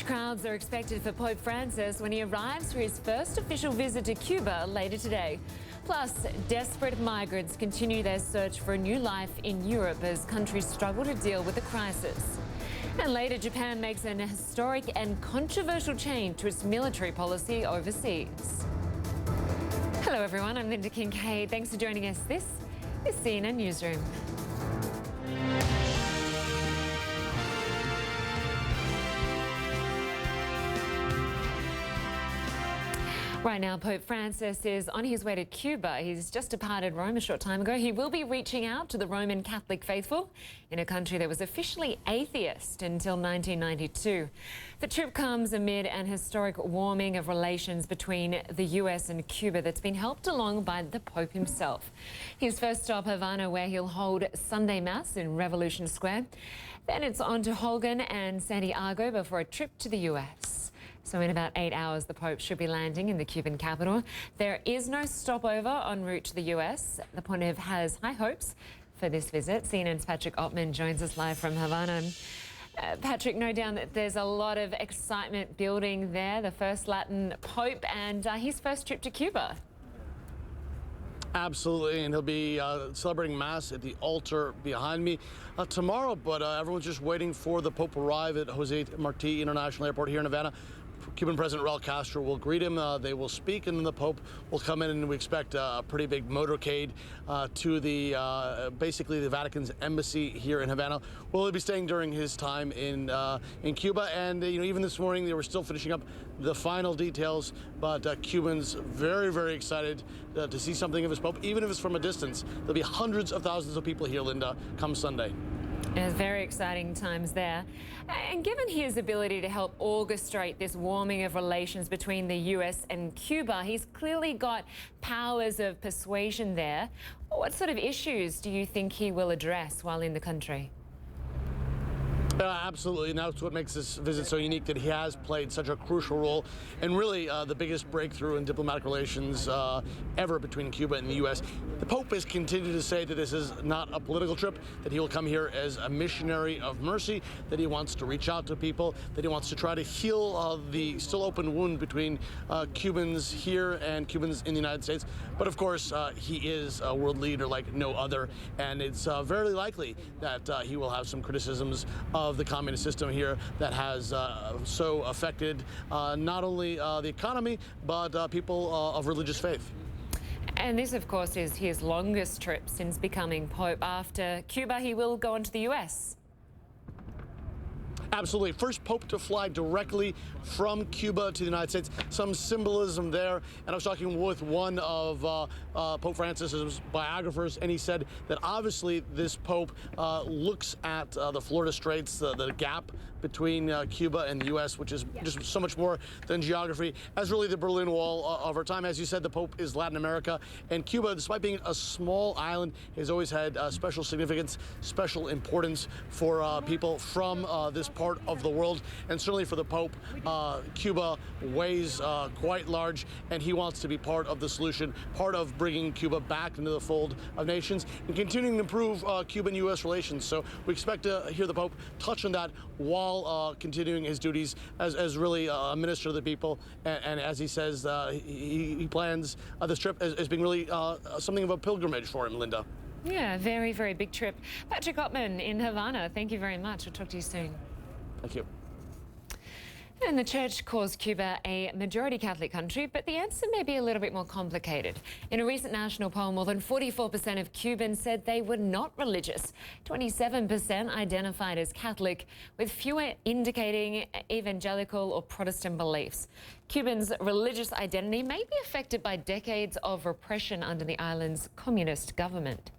Huge crowds are expected for Pope Francis when he arrives for his first official visit to Cuba later today. Plus, desperate migrants continue their search for a new life in Europe as countries struggle to deal with the crisis. And later, Japan makes an historic and controversial change to its military policy overseas. Hello everyone, I'm Linda Kincaid. Thanks for joining us. This is CNN Newsroom. Right now, Pope Francis is on his way to Cuba. He's just departed Rome a short time ago. He will be reaching out to the Roman Catholic faithful in a country that was officially atheist until 1992. The trip comes amid an historic warming of relations between the US and Cuba that's been helped along by the Pope himself. His first stop, Havana, where he'll hold Sunday Mass in Revolution Square. Then it's on to Holguin and Santiago before a trip to the US. So in about 8 hours, the Pope should be landing in the Cuban capital. There is no stopover en route to the US. The Pontiff has high hopes for this visit. CNN's Patrick Oppman joins us live from Havana. Patrick, no doubt that there's a lot of excitement building there. The first Latin Pope and his first trip to Cuba. Absolutely, and he'll be celebrating Mass at the altar behind me tomorrow, but everyone's just waiting for the Pope to arrive at Jose Marti International Airport here in Havana. Cuban President Raul Castro will greet him, they will speak, and then the Pope will come in, and we expect a pretty big motorcade to the basically the Vatican's embassy here in Havana. Will he be staying during his time in Cuba? And even this morning they were still finishing up the final details, but Cubans very, very excited to see something of his Pope, even if it's from a distance. There'll be hundreds of thousands of people here, Linda, come Sunday. Very exciting times there. And given his ability to help orchestrate this warming of relations between the US and Cuba, he's clearly got powers of persuasion there. What sort of issues do you think he will address while in the country? Absolutely, and that's what makes this visit so unique, that he has played such a crucial role and really the biggest breakthrough in diplomatic relations ever between Cuba and the U.S. The Pope has continued to say that this is not a political trip, that he will come here as a missionary of mercy, that he wants to reach out to people, that he wants to try to heal the still open wound between Cubans here and Cubans in the United States. But of course, he is a world leader like no other, and it's very likely that he will have some criticisms of the communist system here that has so affected not only the economy, but people of religious faith. And this, of course, is his longest trip since becoming Pope. After Cuba, he will go on to the US. Absolutely. First Pope to fly directly from Cuba to the United States. Some symbolism there. And I was talking with one of Pope Francis's biographers, and he said that obviously this Pope looks at the Florida Straits, the gap between Cuba and the U.S., which is just so much more than geography, as really the Berlin Wall of our time. As you said, the Pope is Latin America, and Cuba, despite being a small island, has always had special significance, special importance for people from this part of the world. And certainly for the Pope, Cuba weighs quite large, and he wants to be part of the solution, part of bringing Cuba back into the fold of nations and continuing to improve Cuban-U.S. relations. So we expect to hear the Pope touch on that while continuing his duties as really a minister of the people. And as he says, he plans this trip as being really something of a pilgrimage for him, Linda. Yeah, very, very big trip. Patrick Oppman in Havana, thank you very much. We'll talk to you soon. Thank you. And the church calls Cuba a majority Catholic country, but the answer may be a little bit more complicated. In a recent national poll, more than 44% of Cubans said they were not religious. 27% identified as Catholic, with fewer indicating evangelical or Protestant beliefs. Cubans' religious identity may be affected by decades of repression under the island's communist government.